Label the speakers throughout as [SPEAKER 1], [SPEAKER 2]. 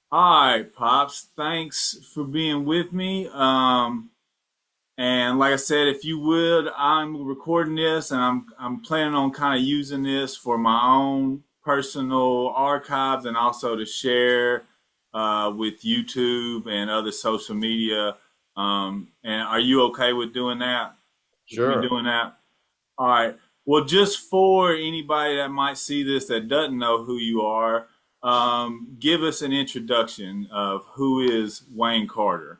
[SPEAKER 1] All right, Pops. Thanks for being with me. And like I said, if you would, I'm recording this, and I'm planning on kind of using this for my own personal archives, and also to share with YouTube and other social media. And are you okay with doing that? With me
[SPEAKER 2] Sure.
[SPEAKER 1] doing that? All right. Well, just for anybody that might see this that doesn't know who you are, give us an introduction of who is Wayne Carter.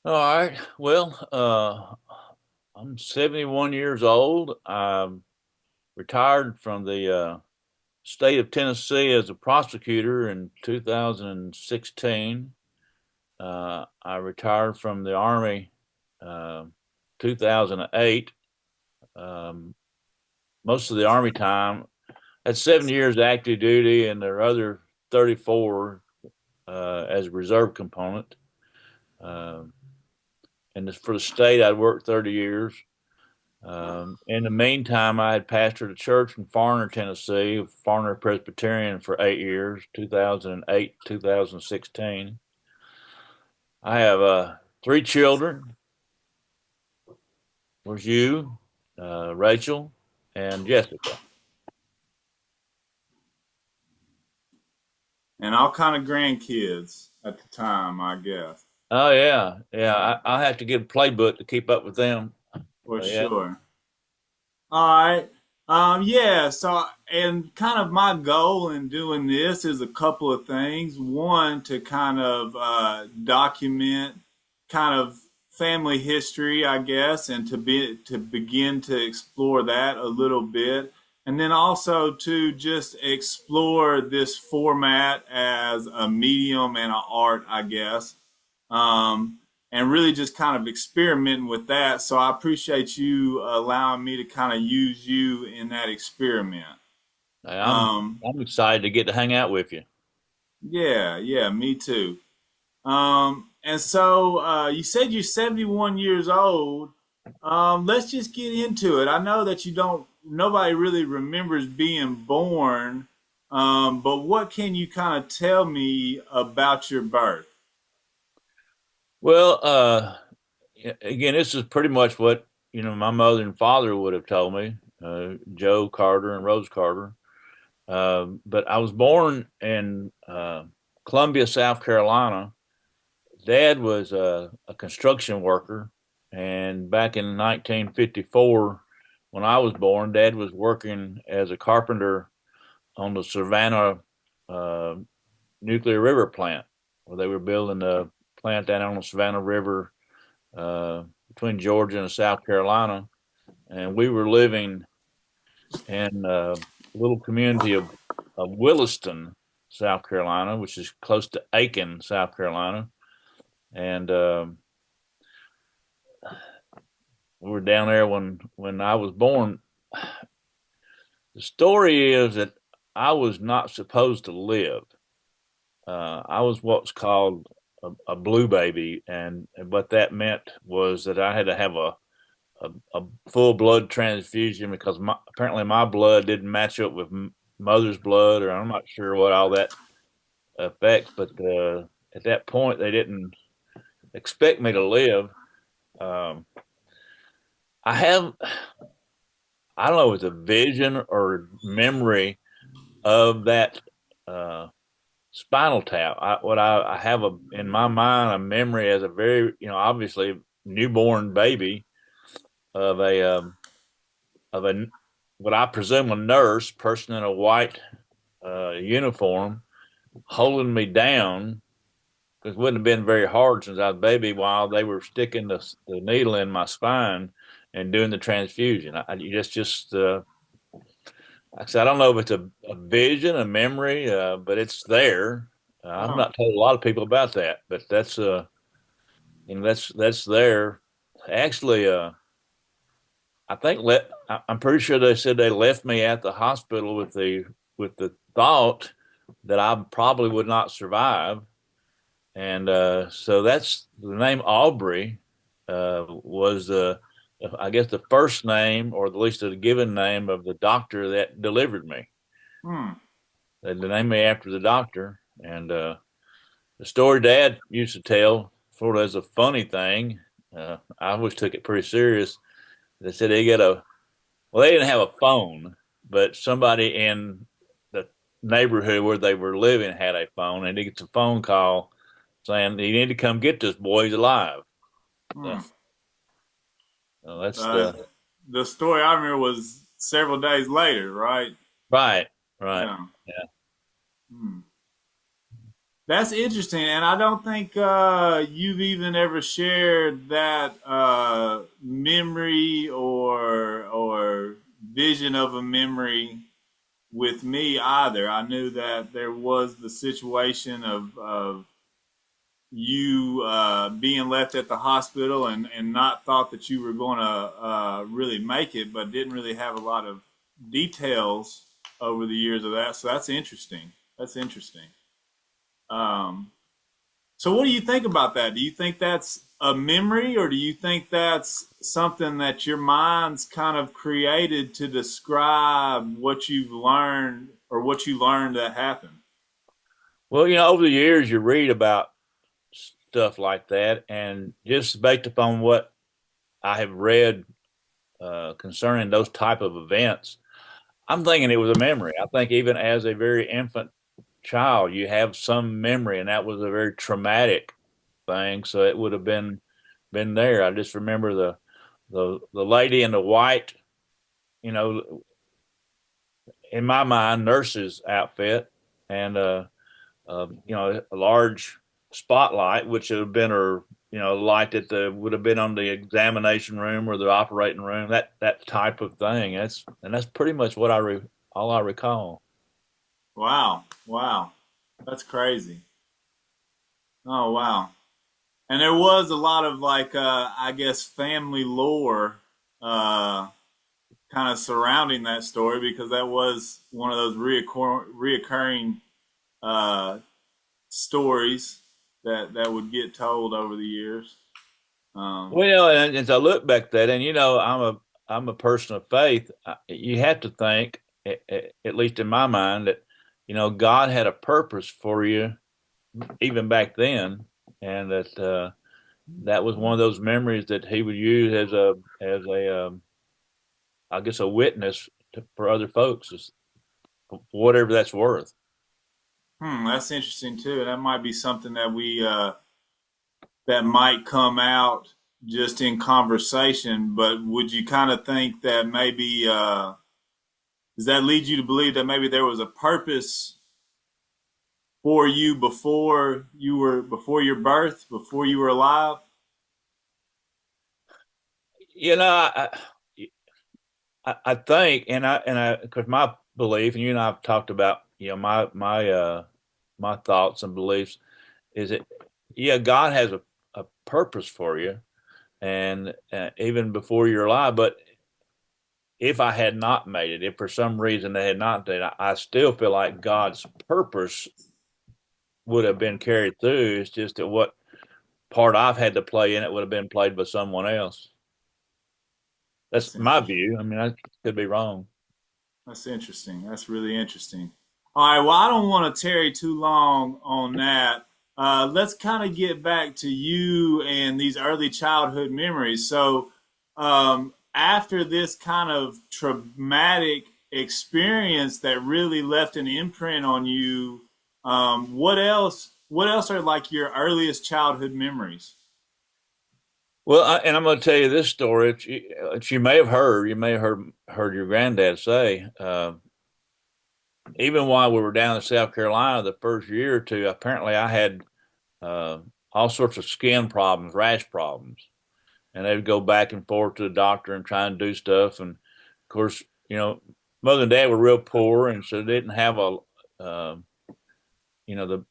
[SPEAKER 2] All right. I'm 71 years old. I'm retired from the state of Tennessee as a prosecutor in 2016. I retired from the Army uh, 2008. Um, Most of the Army time, that's 7 years active duty, and there are other 34 as a reserve component. Um, and for the state, I worked 30 years. In the meantime, I had pastored a church in Farner, Tennessee, Farner Presbyterian for 8 years, 2008, 2016. I have three children. There's you, Rachel, and Jessica.
[SPEAKER 1] And all kind of grandkids at the time, I guess,
[SPEAKER 2] Oh yeah, yeah. I have to get a playbook to keep up with them.
[SPEAKER 1] for
[SPEAKER 2] Yeah.
[SPEAKER 1] sure. All right. Yeah, so and kind of my goal in doing this is a couple of things. One, to kind of document kind of family history, I guess, and to begin to explore that a little bit. And then also to just explore this format as a medium and an art, I guess. Um, and really just kind of experimenting with that. So I appreciate you allowing me to kind of use you in that experiment.
[SPEAKER 2] Hey,
[SPEAKER 1] Um,
[SPEAKER 2] I'm excited to get to hang out with you.
[SPEAKER 1] yeah, yeah, me too. And so you said you're 71 years old. Let's just get into it. I know that nobody really remembers being born, but what can you kind of tell me about your birth?
[SPEAKER 2] Well, again, this is pretty much what my mother and father would have told me, Joe Carter and Rose Carter. But I was born in Columbia, South Carolina. Dad was a construction worker, and back in 1954, when I was born, Dad was working as a carpenter on the Savannah uh, nuclear river plant, where they were building a plant down on the Savannah River uh, between Georgia and South Carolina. And we were living in a little community of Williston, South Carolina, which is close to Aiken, South Carolina. And we were down there when I was born. The story is that I was not supposed to live. I was what's called a blue baby, and what that meant was that I had to have a full blood transfusion because apparently my blood didn't match up with mother's blood, or I'm not sure what all that affects. But at that point, they didn't expect me to live. Um, I have, I don't know, it's a vision or memory of that uh, spinal tap. I have in my mind a memory as a very, obviously newborn baby of a what I presume a nurse person in a white uniform holding me down because it wouldn't have been very hard since I was a baby while they were sticking the needle in my spine and doing the transfusion. Like I said, I don't know if it's a vision, a memory, but it's there. I've
[SPEAKER 1] Oh,
[SPEAKER 2] not told a lot of people about that, but that's there. Actually, I'm pretty sure they said they left me at the hospital with the thought that I probably would not survive, and so that's the name Aubrey was I guess the first name or at least the given name of the doctor that delivered me.
[SPEAKER 1] hmm.
[SPEAKER 2] They named me after the doctor, And the story Dad used to tell, sort of as a funny thing, I always took it pretty serious. They said they got a well, they didn't have a phone, but somebody in the neighborhood where they were living had a phone, and he gets a phone call saying, "You need to come get this boy. He's alive." So,
[SPEAKER 1] Hmm.
[SPEAKER 2] that's
[SPEAKER 1] Uh, the story I remember was several days later, right?
[SPEAKER 2] right, right.
[SPEAKER 1] Yeah.
[SPEAKER 2] Yeah.
[SPEAKER 1] Hmm. That's interesting, and I don't think you've even ever shared that memory or vision of a memory with me either. I knew that there was the situation of you being left at the hospital and not thought that you were going to really make it, but didn't really have a lot of details over the years of that. So that's interesting. That's interesting. Um, so what do you think about that? Do you think that's a memory, or do you think that's something that your mind's kind of created to describe what you've learned or what you learned that happened?
[SPEAKER 2] Well, over the years, you read about stuff like that, and just based upon what I have read concerning those type of events, I'm thinking it was a memory. I think even as a very infant child, you have some memory, and that was a very traumatic thing. So it would have been there. I just remember the lady in the white, you know, in my mind, nurse's outfit, and a large spotlight, which would have been her, light that would have been on the examination room or the operating room, that type of thing. That's pretty much what all I recall.
[SPEAKER 1] Wow, wow, that's crazy. Oh wow. And there was a lot of like I guess family lore uh kind of surrounding that story because that was one of those reoccurring uh stories that would get told over the years. Um
[SPEAKER 2] Well, and as I look back at that, and I'm a person of faith. You have to think, at least in my mind, that God had a purpose for you even back then, and that was one of those memories that He would use as a I guess a witness for other folks, whatever that's worth.
[SPEAKER 1] that's interesting too. That might be something that we that might come out just in conversation, but would you kind of think that maybe does that lead you to believe that maybe there was a purpose for you before your birth, before you were alive?
[SPEAKER 2] You know, I think, because my belief, and you and I've talked about, my thoughts and beliefs is that, yeah, God has a purpose for you, and even before you're alive. But if I had not made it, if for some reason they had not done it, I still feel like God's purpose would have been carried through. It's just that what part I've had to play in it would have been played by someone else. That's
[SPEAKER 1] That's
[SPEAKER 2] my
[SPEAKER 1] interesting.
[SPEAKER 2] view. I mean, I could be wrong.
[SPEAKER 1] That's interesting. That's really interesting. All right. Well, I don't want to tarry too long on that. Let's kind of get back to you and these early childhood memories. So, after this kind of traumatic experience that really left an imprint on you, what else? What else are like your earliest childhood memories?
[SPEAKER 2] Well, and I'm going to tell you this story. That you may have heard. You may have heard your granddad say. Even while we were down in South Carolina, the first year or two, apparently I had uh, all sorts of skin problems, rash problems, and they'd go back and forth to the doctor and try and do stuff. And of course, mother and dad were real poor, and so they didn't have uh, the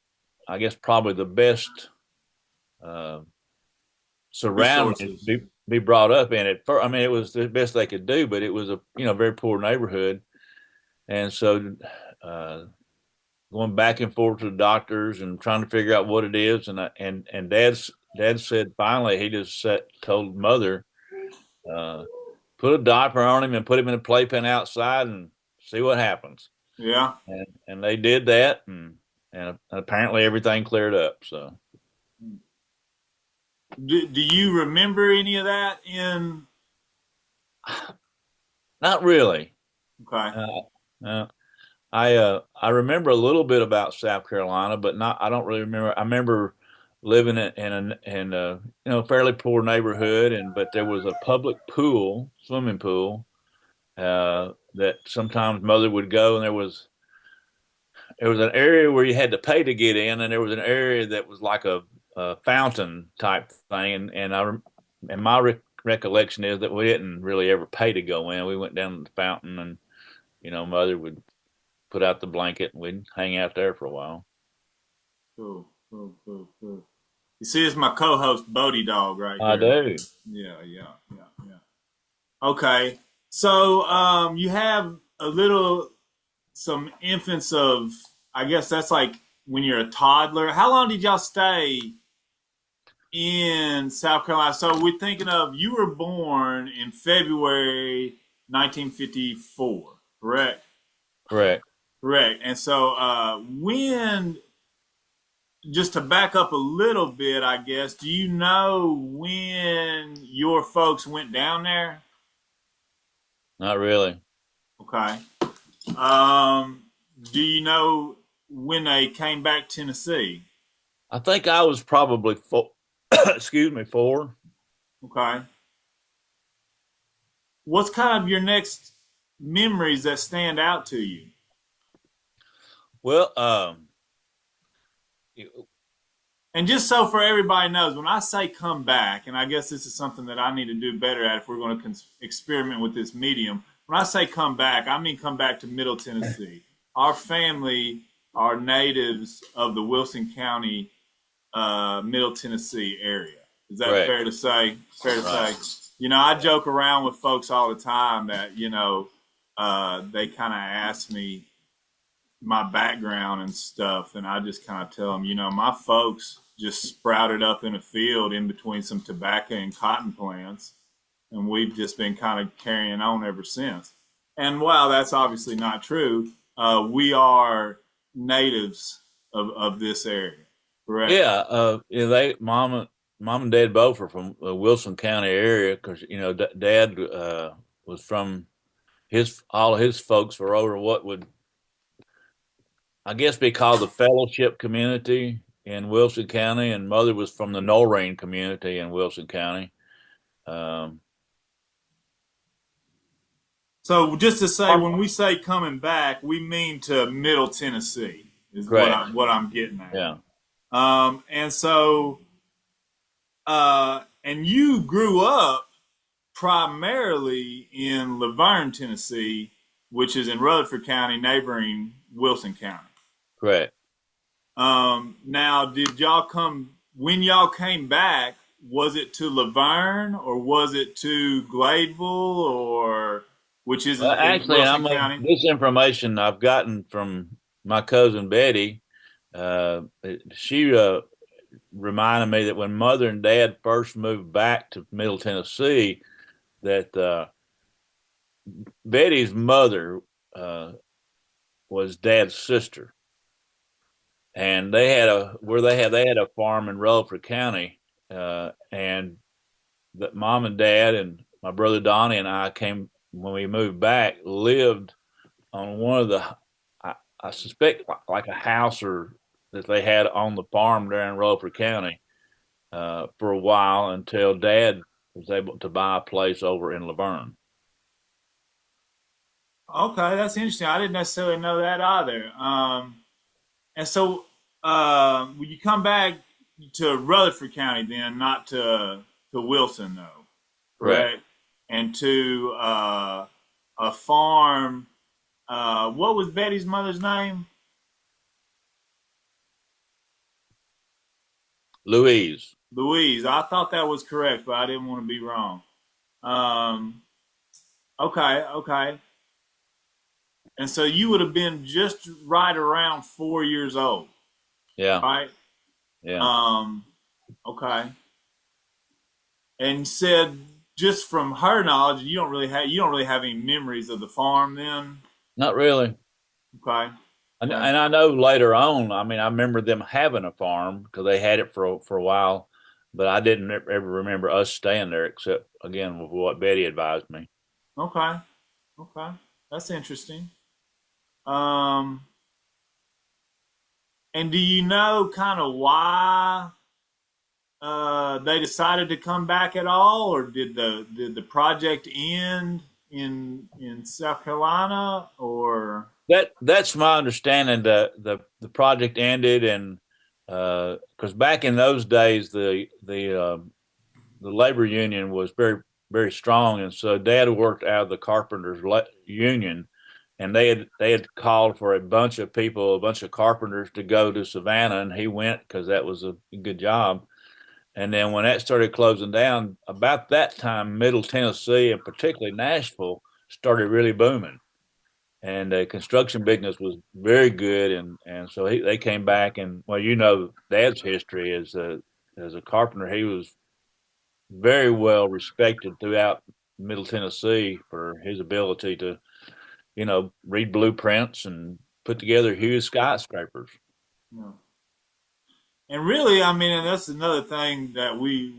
[SPEAKER 2] I guess probably the best uh, surroundings
[SPEAKER 1] Resources.
[SPEAKER 2] be brought up in it. I mean, it was the best they could do, but it was a very poor neighborhood, and so uh, going back and forth to the doctors and trying to figure out what it is, and dad said finally he just told mother, uh, put a diaper on him and put him in a playpen outside and see what happens,
[SPEAKER 1] Yeah.
[SPEAKER 2] and they did that, and apparently everything cleared up. So
[SPEAKER 1] Do you remember any of that in?
[SPEAKER 2] not really.
[SPEAKER 1] Okay.
[SPEAKER 2] Uh, uh, I remember a little bit about South Carolina, but not. I don't really remember. I remember living in a fairly poor neighborhood, but there was a public pool, swimming pool, that sometimes mother would go, and there was an area where you had to pay to get in, and there was an area that was like a fountain type thing, and my recollection is that we didn't really ever pay to go in. We went down to the fountain, and mother would put out the blanket, and we'd hang out there for a while.
[SPEAKER 1] Cool. Cool. Cool. Cool. You see, it's my co-host Bodie Dog right
[SPEAKER 2] I
[SPEAKER 1] here.
[SPEAKER 2] do.
[SPEAKER 1] Yeah. Yeah. Yeah. Yeah. Okay. So you have some infants of, I guess that's like when you're a toddler. How long did y'all stay in South Carolina? So we're thinking of you were born in February 1954, correct?
[SPEAKER 2] Correct.
[SPEAKER 1] Correct. And so just to back up a little bit, I guess, do you know when your folks went down there?
[SPEAKER 2] Not really.
[SPEAKER 1] Okay. Um, do you know when they came back to Tennessee?
[SPEAKER 2] I think I was probably four. Excuse me, four.
[SPEAKER 1] Okay. What's kind of your next memories that stand out to you?
[SPEAKER 2] Well,
[SPEAKER 1] And just so for everybody knows, when I say come back, and I guess this is something that I need to do better at if we're going to experiment with this medium. When I say come back, I mean come back to Middle Tennessee. Our family are natives of the Wilson County, Middle Tennessee area. Is that
[SPEAKER 2] correct.
[SPEAKER 1] fair to say? Fair to
[SPEAKER 2] Right.
[SPEAKER 1] say. I joke around with folks all the time that they kind of ask me my background and stuff, and I just kind of tell them, my folks just sprouted up in a field in between some tobacco and cotton plants, and we've just been kind of carrying on ever since. And while that's obviously not true, we are natives of this area, correct?
[SPEAKER 2] Yeah. Yeah. Mom and dad both are from the Wilson County area because dad was from all of his folks were over what would I guess be called the Fellowship community in Wilson County, and mother was from the Noreen community in Wilson County. Um,
[SPEAKER 1] So just to say, when we say coming back, we mean to Middle Tennessee is
[SPEAKER 2] correct.
[SPEAKER 1] what I'm getting at.
[SPEAKER 2] Yeah.
[SPEAKER 1] And so, and you grew up primarily in Laverne, Tennessee, which is in Rutherford County, neighboring Wilson County.
[SPEAKER 2] Correct.
[SPEAKER 1] Now, did y'all come when y'all came back? Was it to Laverne or was it to Gladeville or which is
[SPEAKER 2] Well,
[SPEAKER 1] in
[SPEAKER 2] actually,
[SPEAKER 1] Wilson County?
[SPEAKER 2] this information I've gotten from my cousin Betty. Uh, she reminded me that when mother and dad first moved back to Middle Tennessee, that Betty's mother was dad's sister, and they had a farm in Rutherford County, and that mom and dad and my brother Donnie and I came when we moved back lived on one of I suspect like a house or that they had on the farm there in Rutherford County for a while until dad was able to buy a place over in Laverne.
[SPEAKER 1] Okay, that's interesting. I didn't necessarily know that either. And so, when you come back to Rutherford County, then not to Wilson, though,
[SPEAKER 2] Correct.
[SPEAKER 1] correct? And to a farm. What was Betty's mother's name?
[SPEAKER 2] Louise.
[SPEAKER 1] Louise. I thought that was correct, but I didn't want to be wrong. Um, okay, okay. And so you would have been just right around 4 years old,
[SPEAKER 2] Yeah.
[SPEAKER 1] right?
[SPEAKER 2] Yeah.
[SPEAKER 1] Um, okay. And said just from her knowledge, you don't really have any memories of the farm then.
[SPEAKER 2] Not really.
[SPEAKER 1] Okay. Okay.
[SPEAKER 2] and I know later on, I mean, I remember them having a farm because they had it for a while, but I didn't ever remember us staying there except again with what Betty advised me.
[SPEAKER 1] Okay. Okay. That's interesting. Um, and do you know kind of why they decided to come back at all, or did the project end in South Carolina, or
[SPEAKER 2] That's my understanding. The project ended, and because back in those days, the labor union was very strong, and so Dad worked out of the carpenters union, and they had called for a bunch of people, a bunch of carpenters to go to Savannah, and he went because that was a good job. And then when that started closing down, about that time, Middle Tennessee and particularly Nashville started really booming, and the construction business was very good, and so they came back, and well, Dad's history as a carpenter, he was very well respected throughout Middle Tennessee for his ability to, read blueprints and put together huge skyscrapers.
[SPEAKER 1] you know? And really, I mean, and that's another thing that we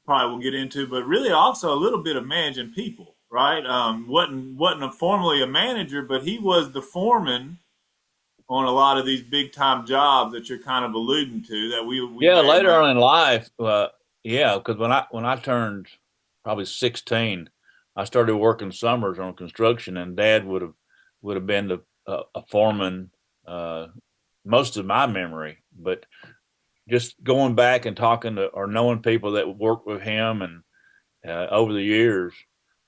[SPEAKER 1] probably will get into, but really also a little bit of managing people, right? Wasn't formally a manager, but he was the foreman on a lot of these big time jobs that you're kind of alluding to that we
[SPEAKER 2] Yeah,
[SPEAKER 1] very
[SPEAKER 2] later
[SPEAKER 1] much.
[SPEAKER 2] on in life, yeah, because when I turned probably 16, I started working summers on construction, and Dad would have been a foreman most of my memory. But just going back and talking to or knowing people that worked with him and over the years,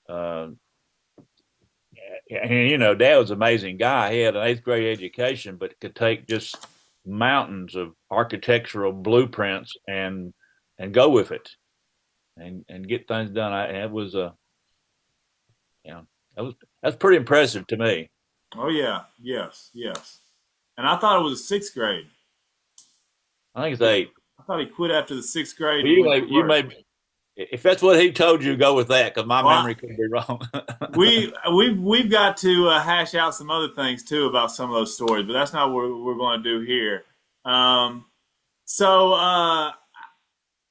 [SPEAKER 2] uh, and Dad was an amazing guy. He had an eighth grade education, but could take just mountains of architectural blueprints and go with it and get things done. It was you know, that's pretty impressive to me.
[SPEAKER 1] Oh yeah, yes, yes. And I thought it was a sixth grade.
[SPEAKER 2] I think it's eight.
[SPEAKER 1] I thought he quit after the sixth grade
[SPEAKER 2] Well,
[SPEAKER 1] and went to
[SPEAKER 2] you
[SPEAKER 1] work.
[SPEAKER 2] may, if that's what he told you, go with that because my
[SPEAKER 1] Well,
[SPEAKER 2] memory could be wrong.
[SPEAKER 1] we've got to hash out some other things too about some of those stories, but that's not what we're going to do here. Um, so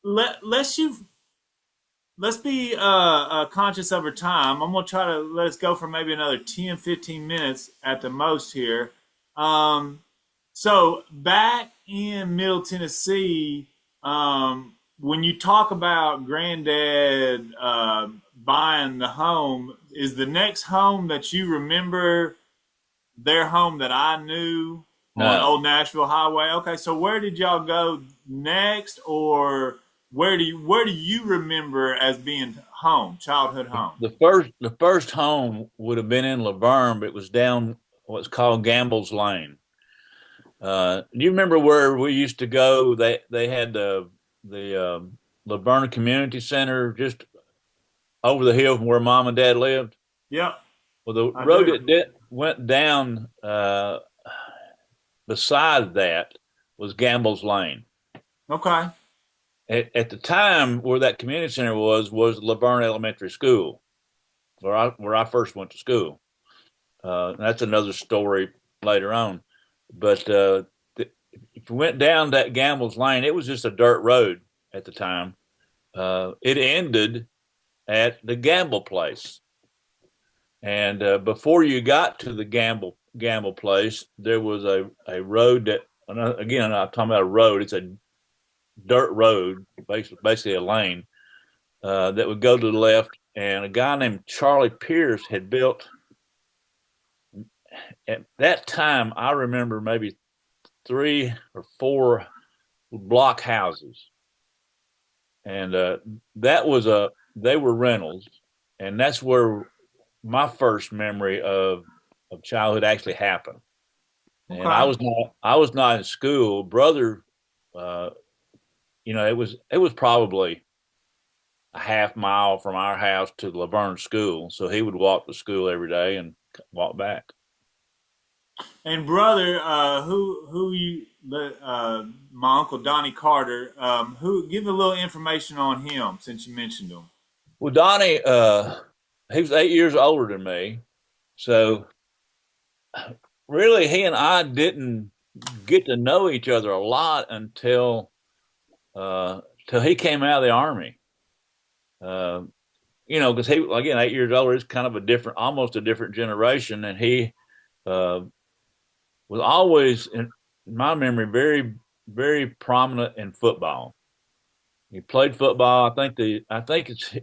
[SPEAKER 1] let's you let's be conscious of our time. I'm gonna try to let us go for maybe another 10, 15 minutes at the most here. Um, so back in Middle Tennessee, when you talk about Granddad buying the home, is the next home that you remember their home that I knew on
[SPEAKER 2] No,
[SPEAKER 1] Old Nashville Highway? Okay, so where did y'all go next, or where do you remember as being home, childhood home?
[SPEAKER 2] the first home would have been in Laverne, but it was down what's called Gamble's Lane. Do you remember where we used to go? They had the Laverne Community Center just over the hill from where Mom and Dad lived.
[SPEAKER 1] Yep,
[SPEAKER 2] Well, the
[SPEAKER 1] I
[SPEAKER 2] road
[SPEAKER 1] do.
[SPEAKER 2] that went down beside that was Gamble's Lane.
[SPEAKER 1] Okay.
[SPEAKER 2] At the time, where that community center was Laverne Elementary School, where I first went to school. That's another story later on. But if you went down that Gamble's Lane, it was just a dirt road at the time. It ended at the Gamble place, and before you got to the Gamble place, there was a road that again I'm talking about a road. It's a dirt road, basically a lane that would go to the left. And a guy named Charlie Pierce had built at that time. I remember maybe three or four block houses, and that was a they were rentals, and that's where my first memory of childhood actually happened. And
[SPEAKER 1] Okay.
[SPEAKER 2] I was not in school. Brother, uh, it was probably a half mile from our house to the Laverne School, so he would walk to school every day and walk back.
[SPEAKER 1] And brother, who you my uncle Donnie Carter, who give a little information on him since you mentioned him.
[SPEAKER 2] Well, Donnie, he was 8 years older than me, so really, he and I didn't get to know each other a lot until till he came out of the army. Uh, because he, again, 8 years older, is kind of a different, almost a different generation, and he uh, was always, in my memory, very, very prominent in football. He played football. I think it's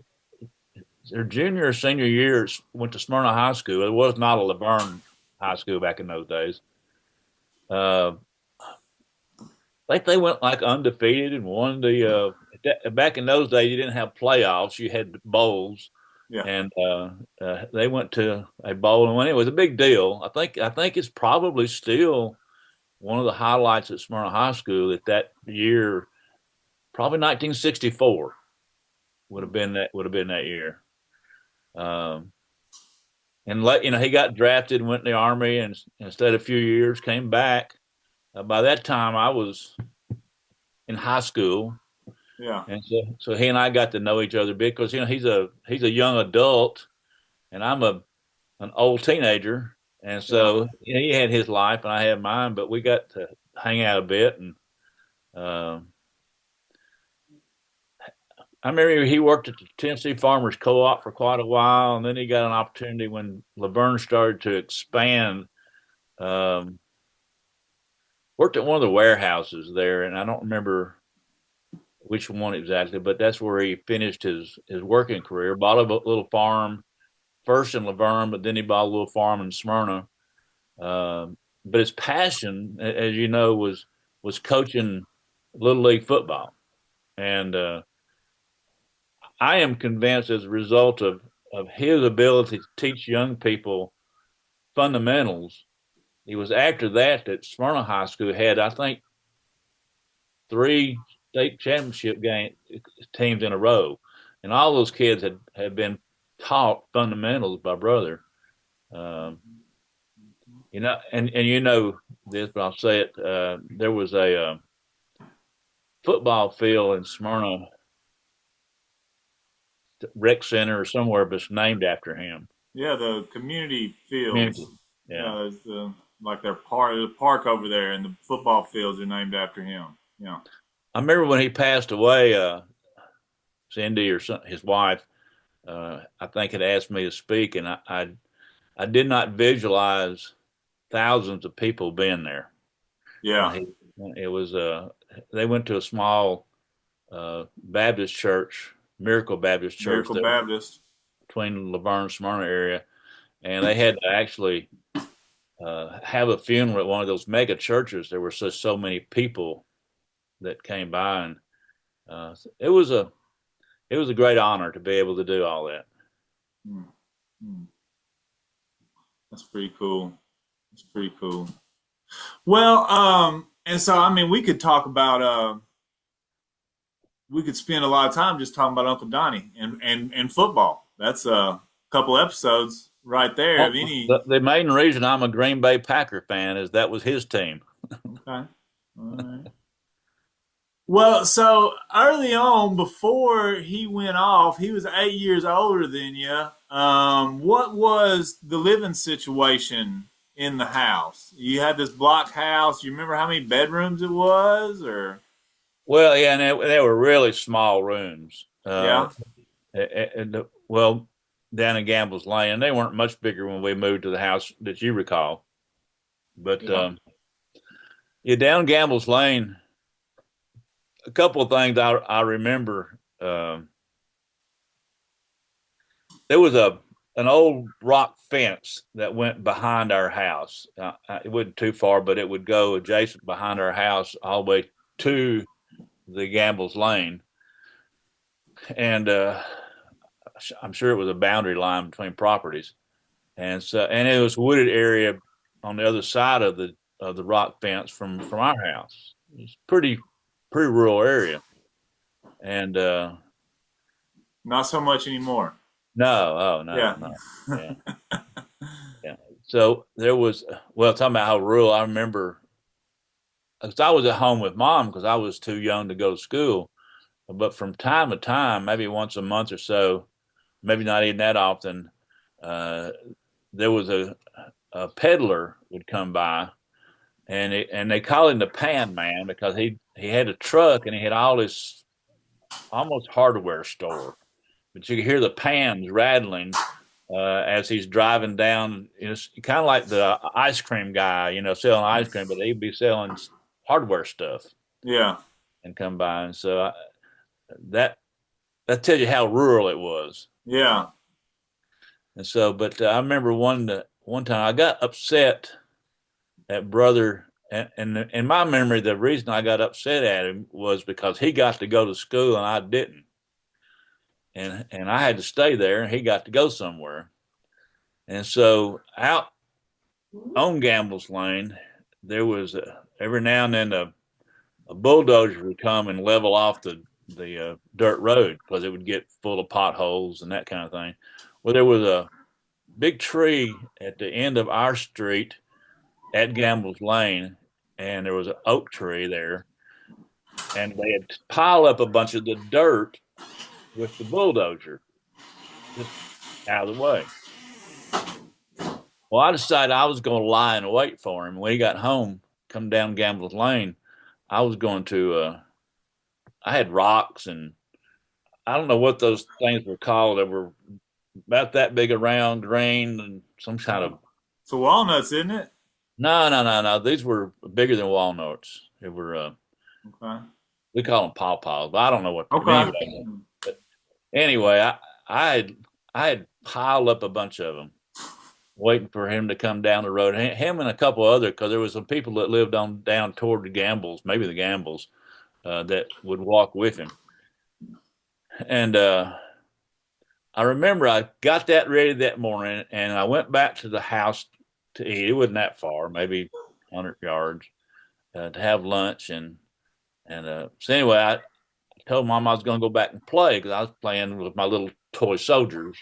[SPEAKER 2] their junior or senior year. Went to Smyrna High School. It was not a Laverne High School back in those days. Uh, I think they went like undefeated and won the. Back in those days, you didn't have playoffs; you had bowls,
[SPEAKER 1] Yeah.
[SPEAKER 2] and they went to a bowl and won. It was a big deal. I think it's probably still one of the highlights at Smyrna High School that year. Probably 1964 would have been that year. Um, and he got drafted and went in the army, and stayed a few years, came back. By that time, I was in high school,
[SPEAKER 1] Yeah.
[SPEAKER 2] and so he and I got to know each other because he's a young adult, and I'm an old teenager, and
[SPEAKER 1] Yeah.
[SPEAKER 2] so he had his life and I had mine, but we got to hang out a bit, and um, I remember he worked at the Tennessee Farmers Co-op for quite a while, and then he got an opportunity when Laverne started to expand. Um, Worked at one of the warehouses there, and I don't remember which one exactly, but that's where he finished his working career. Bought a little farm first in Laverne, but then he bought a little farm in Smyrna. But his passion, as you know, was coaching little league football, and I am convinced as a result of his ability to teach young people fundamentals. It was after that Smyrna High School had, I think, 3 state championship teams in a row, and all those kids had been taught fundamentals by brother. Um, and you know this, but I'll say it. There was a football field in Smyrna rec center or somewhere, but it's named after him.
[SPEAKER 1] Yeah. The community fields.
[SPEAKER 2] Community. Yeah.
[SPEAKER 1] Yeah. There's like the park over there, and the football fields are named after him. Yeah.
[SPEAKER 2] I remember when he passed away, Cindy or his wife, I think had asked me to speak, and I did not visualize thousands of people being there.
[SPEAKER 1] Yeah.
[SPEAKER 2] It was they went to a small Baptist church, Miracle Baptist Church,
[SPEAKER 1] Miracle
[SPEAKER 2] that
[SPEAKER 1] Baptist.
[SPEAKER 2] between Laverne, Smyrna area, and they had to actually have a funeral at one of those mega churches. There were so many people that came by, and it was a great honor to be able to do all that.
[SPEAKER 1] Hmm. Hmm. That's pretty cool. That's pretty cool. Well, and so I mean, we could talk about we could spend a lot of time just talking about Uncle Donnie and football. That's a couple episodes right there of
[SPEAKER 2] Well,
[SPEAKER 1] any.
[SPEAKER 2] the main reason I'm a Green Bay Packer fan is that was his team.
[SPEAKER 1] Okay. All right. Well, so early on, before he went off, he was 8 years older than you. What was the living situation in the house? You had this block house. You remember how many bedrooms it was, or
[SPEAKER 2] Well, yeah, and they were really small rooms.
[SPEAKER 1] yeah,
[SPEAKER 2] Well, down in Gamble's Lane, they weren't much bigger when we moved to the house that you recall. But
[SPEAKER 1] yeah,
[SPEAKER 2] yeah, down Gamble's Lane, a couple of things I remember. There was an old rock fence that went behind our house. It wasn't too far, but it would go adjacent behind our house all the way to the Gamble's Lane, and I'm sure it was a boundary line between properties, and it was a wooded area on the other side of the rock fence from our house. It's pretty rural area, and
[SPEAKER 1] not so much anymore.
[SPEAKER 2] no, oh no,
[SPEAKER 1] Yeah,
[SPEAKER 2] no, yeah, yeah. So there was, well, talking about how rural. I remember because I was at home with mom because I was too young to go to school, but from time to time, maybe once a month or so, maybe not even that often, uh, there was a peddler would come by, and they call him the Pan Man because he had a truck and he had all this almost hardware store, but you could hear the pans rattling as he's driving down. It's kind of like the ice cream guy, selling ice cream, but he'd be selling hardware stuff
[SPEAKER 1] Yeah.
[SPEAKER 2] and come by. And so that that tells you how rural it was.
[SPEAKER 1] Yeah.
[SPEAKER 2] And so, but I remember one time I got upset at brother. And in my memory, the reason I got upset at him was because he got to go to school and I didn't, and I had to stay there, and he got to go somewhere. And so out on Gamble's Lane, there was every now and then a bulldozer would come and level off the dirt road because it would get full of potholes and that kind of thing. Well, there was a big tree at the end of our street at Gamble's Lane, and there was an oak tree there, and they had piled up a bunch of the dirt with the bulldozer just out of the way. Well, I decided I was going to lie and wait for him. When he got home, come down Gamble's Lane, I was going to. I had rocks and I don't know what those things were called. They were about that big around, green, and some kind of.
[SPEAKER 1] So walnuts, isn't it?
[SPEAKER 2] No, no, no, no. These were bigger than walnuts. They were.
[SPEAKER 1] Okay.
[SPEAKER 2] We call them pawpaws, but I don't know what.
[SPEAKER 1] Okay.
[SPEAKER 2] Anyway, I had piled up a bunch of them, waiting for him to come down the road. Him and a couple other, because there was some people that lived on down toward the Gambles, maybe the Gambles, that would walk with him. And I remember I got that ready that morning, and I went back to the house to eat. It wasn't that far, maybe 100 yards, to have lunch. And so anyway, I told Mom I was going to go back and play because I was playing with my little toy soldiers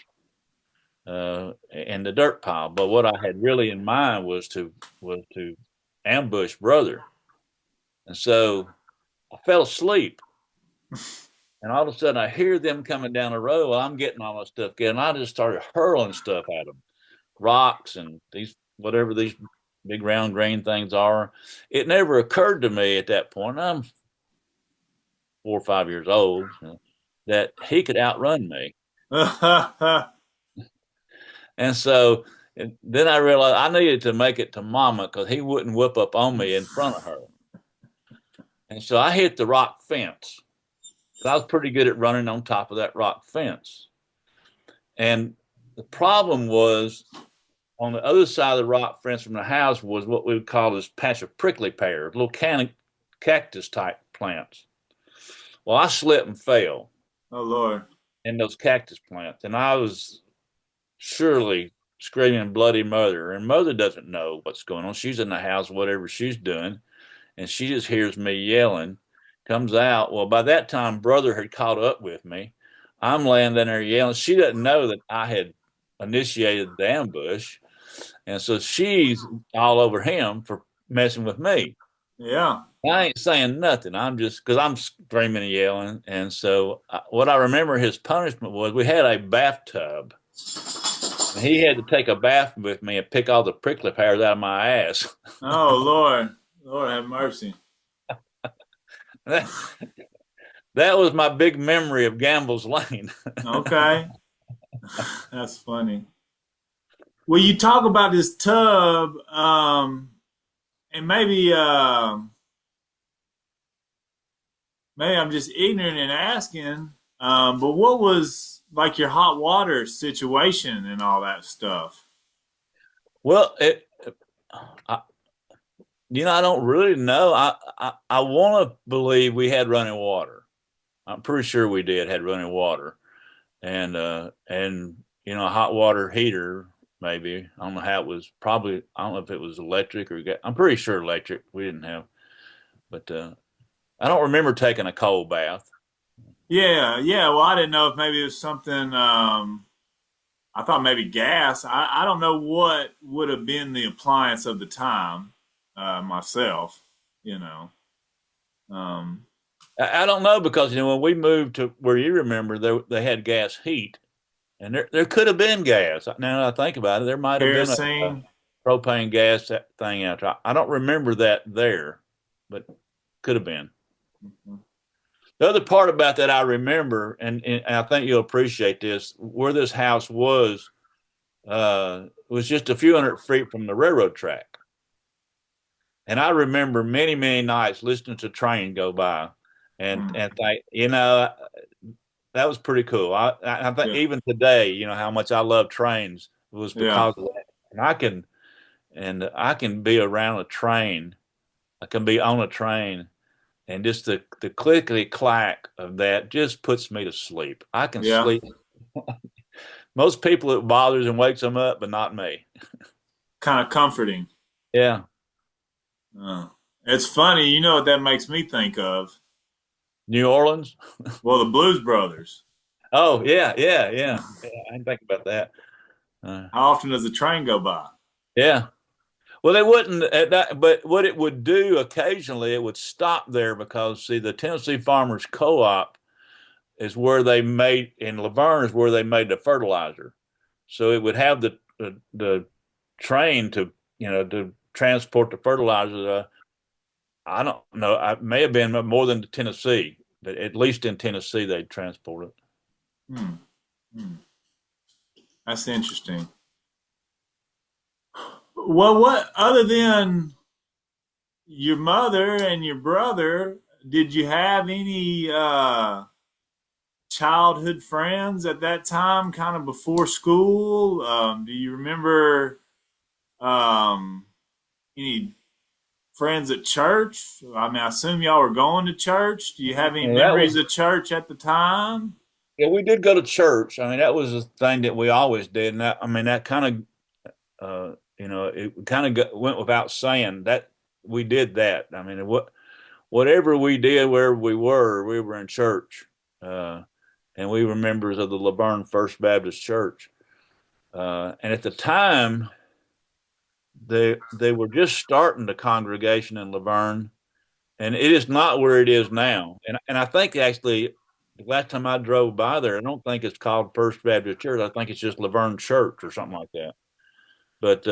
[SPEAKER 2] in the dirt pile. But what I had really in mind was to ambush brother. And so I fell asleep. And all of a sudden I hear them coming down the road. Well, I'm getting all my stuff together. And I just started hurling stuff at them. Rocks and whatever these big round green things are. It never occurred to me at that point, I'm 4 or 5 years old, that he could outrun me. And so then I realized I needed to make it to Mama because he wouldn't whip up on me in front of her. And so I hit the rock fence. I was pretty good at running on top of that rock fence. And the problem was on the other side of the rock fence from the house was what we would call this patch of prickly pear, little cactus type plants. Well, I slipped and fell.
[SPEAKER 1] Oh, Lord.
[SPEAKER 2] In those cactus plants. And I was surely screaming bloody mother. And mother doesn't know what's going on. She's in the house, whatever she's doing. And she just hears me yelling, comes out. Well, by that time, brother had caught up with me. I'm laying down there yelling. She doesn't know that I had initiated the ambush. And so she's all over him for messing with me.
[SPEAKER 1] Yeah.
[SPEAKER 2] I ain't saying nothing. I'm just, because I'm screaming and yelling. And so what I remember his punishment was we had a bathtub. And he had to take a bath with me and pick all the prickly pears out of my ass.
[SPEAKER 1] Oh, Lord. Lord have mercy.
[SPEAKER 2] That was my big memory of Gamble's Lane.
[SPEAKER 1] Okay. That's funny. Well, you talk about this tub, and maybe I'm just ignorant in asking, but what was like your hot water situation and all that stuff?
[SPEAKER 2] Well, I don't really know. I want to believe we had running water. I'm pretty sure we had running water, and a hot water heater maybe. I don't know how it was. Probably I don't know if it was electric or gas. I'm pretty sure electric. We didn't have, but I don't remember taking a cold bath.
[SPEAKER 1] Yeah, yeah. Well, I didn't know if maybe it was something. I thought maybe gas. I don't know what would have been the appliance of the time. Myself,
[SPEAKER 2] I don't know because when we moved to where you remember, they had gas heat, and there could have been gas. Now that I think about it, there might have been
[SPEAKER 1] kerosene.
[SPEAKER 2] propane gas that thing out. I don't remember that there, but could have been.
[SPEAKER 1] Mhm.
[SPEAKER 2] The other part about that I remember, and I think you'll appreciate this, where this house was just a few hundred feet from the railroad track. And I remember many, many nights listening to train go by and think, that was pretty cool. I think
[SPEAKER 1] Yeah,
[SPEAKER 2] even today, how much I love trains was
[SPEAKER 1] yeah,
[SPEAKER 2] because of that. And I can be around a train. I can be on a train, and just the clickety clack of that just puts me to sleep. I can
[SPEAKER 1] yeah.
[SPEAKER 2] sleep. Most people it bothers and wakes them up, but not me.
[SPEAKER 1] Kind of comforting.
[SPEAKER 2] Yeah.
[SPEAKER 1] Uh, it's funny, you know what that makes me think of?
[SPEAKER 2] New Orleans.
[SPEAKER 1] Well, the Blues Brothers.
[SPEAKER 2] Oh yeah, yeah, yeah. Yeah, I didn't think about that. Uh,
[SPEAKER 1] How often does the train go by?
[SPEAKER 2] yeah. Well, they wouldn't at that, but what it would do occasionally, it would stop there because see, the Tennessee Farmers Co-op is where they made in Laverne is where they made the fertilizer. So it would have the train to transport the fertilizer. I don't know. I may have been more than Tennessee, but at least in Tennessee they'd transport it.
[SPEAKER 1] Hmm. Hmm. That's interesting. Well, what other than your mother and your brother, did you have any childhood friends at that time, kind of before school? Do you remember um, any friends at church? I mean, I assume y'all were going to church. Do you have any
[SPEAKER 2] And that
[SPEAKER 1] memories
[SPEAKER 2] was
[SPEAKER 1] of church at the time?
[SPEAKER 2] yeah. We did go to church. I mean, that was a thing that we always did, and that I mean that kind it kind of went without saying that we did that. I mean, whatever we did, wherever we were in church, uh, and we were members of the Laverne First Baptist Church. And at the time, they were just starting the congregation in Laverne, and it is not where it is now. And I think actually, the last time I drove by there, I don't think it's called First Baptist Church. I think it's just Laverne Church or something like that. But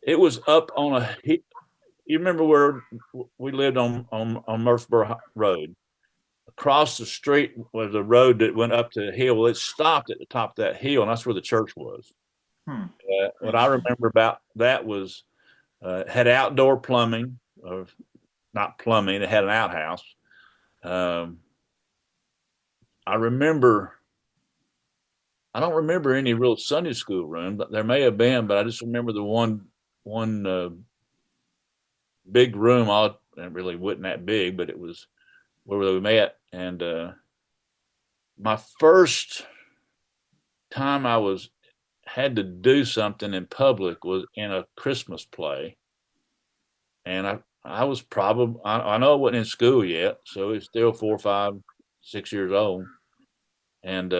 [SPEAKER 2] it was up on a. You remember where we lived on Murfreesboro Road? Across the street was a road that went up to the hill. Well, it stopped at the top of that hill, and that's where the church was.
[SPEAKER 1] Hmm.
[SPEAKER 2] What I
[SPEAKER 1] Interesting.
[SPEAKER 2] remember about that was had outdoor plumbing, or not plumbing. It had an outhouse. Um, I remember. I don't remember any real Sunday school room, but there may have been. But I just remember the one big room. All it really wasn't that big, but it was where we met. And my first time I was had to do something in public was in a Christmas play, and I was probably I know I wasn't in school yet, so it's still 4, 5, 6 years old, and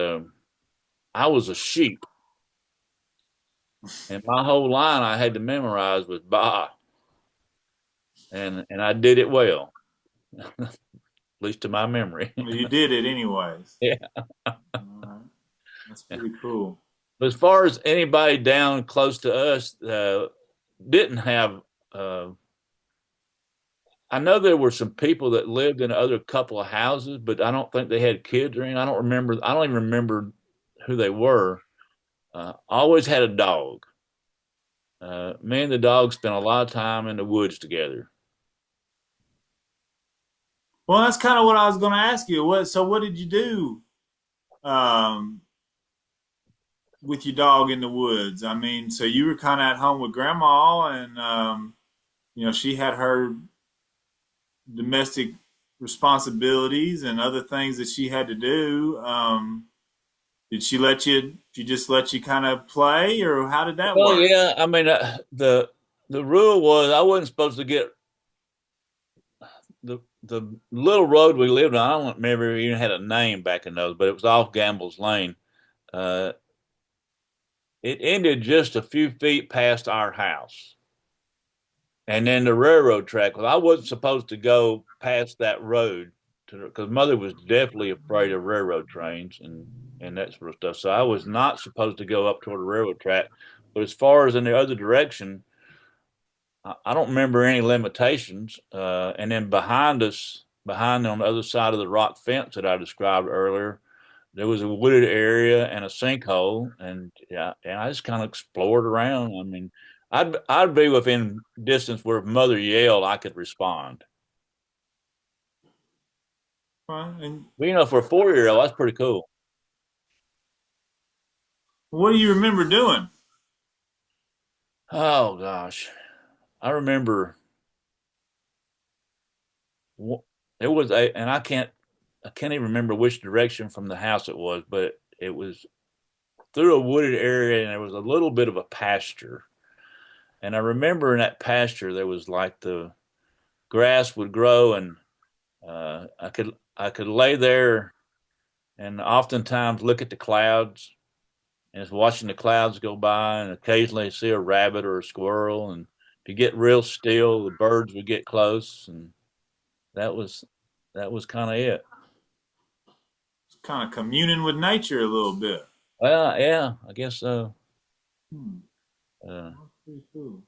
[SPEAKER 2] I was a sheep, and my whole line I had to memorize was "Bah," and I did it well, at least to my memory.
[SPEAKER 1] Well, you did it anyways.
[SPEAKER 2] Yeah.
[SPEAKER 1] All right. That's pretty cool.
[SPEAKER 2] But as far as anybody down close to us, didn't have. I know there were some people that lived in other couple of houses, but I don't think they had kids or anything. I don't remember. I don't even remember who they were. Always had a dog. Me and the dog spent a lot of time in the woods together.
[SPEAKER 1] Well, that's kind of what I was going to ask you. What did you do um, with your dog in the woods? I mean, so you were kind of at home with grandma, and she had her domestic responsibilities and other things that she had to do. Did she let you? She just let you kind of play, or how did that
[SPEAKER 2] Well,
[SPEAKER 1] work?
[SPEAKER 2] yeah. I mean, the rule was I wasn't supposed to get the little road we lived on. I don't remember if it even had a name back in those, but it was off Gamble's Lane. Uh, it ended just a few feet past our house. And then the railroad track. Well, I wasn't supposed to go past that road because mother was definitely afraid of railroad trains and that sort of stuff. So I was not supposed to go up toward the railroad track. But as far as in the other direction, I don't remember any limitations. And then behind us, behind on the other side of the rock fence that I described earlier, there was a wooded area and a sinkhole, and yeah, and I just kind of explored around. I mean, I'd be within distance where if mother yelled, I could respond.
[SPEAKER 1] Right. And
[SPEAKER 2] But for a 4 year old, that's pretty cool.
[SPEAKER 1] what do you remember doing?
[SPEAKER 2] Oh gosh, I remember it was a, and I can't even remember which direction from the house it was, but it was through a wooded area, and there was a little bit of a pasture. And I remember in that pasture there was like the grass would grow, and I could lay there and oftentimes look at the clouds and just watching the clouds go by, and occasionally see a rabbit or a squirrel. And if you get real still, the birds would get close, and that was kind of it.
[SPEAKER 1] Kind of communing with nature a little bit.
[SPEAKER 2] Well, yeah, I guess so.
[SPEAKER 1] Hmm.
[SPEAKER 2] Uh,
[SPEAKER 1] That's pretty cool.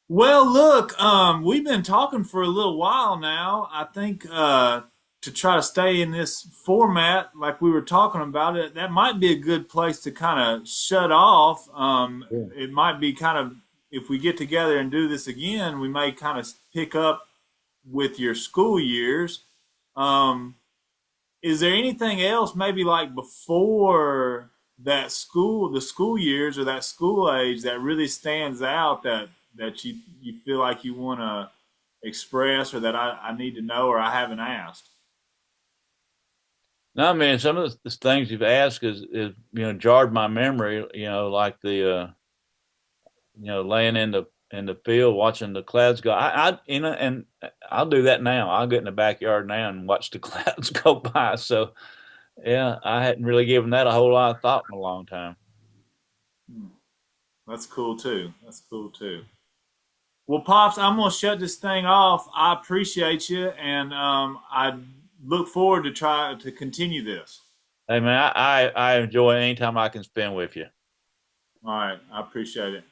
[SPEAKER 1] Well, look, we've been talking for a little while now. I think to try to stay in this format, like we were talking about it, that might be a good place to kind of shut off.
[SPEAKER 2] yeah.
[SPEAKER 1] It might be kind of, if we get together and do this again, we may kind of pick up with your school years. Um, is there anything else, maybe like before the school years or that school age, that really stands out that you feel like you want to express, or that I need to know, or I haven't asked?
[SPEAKER 2] No, I mean, some of the things you've asked is jarred my memory. Like the laying in the field watching the clouds go. And I'll do that now. I'll get in the backyard now and watch the clouds go by. So yeah, I hadn't really given that a whole lot of thought in a long time.
[SPEAKER 1] Hmm. That's cool too. That's cool too. Well, Pops, I'm gonna shut this thing off. I appreciate you, and I look forward to try to continue this.
[SPEAKER 2] Hey man, I enjoy any time I can spend with you.
[SPEAKER 1] All right, I appreciate it.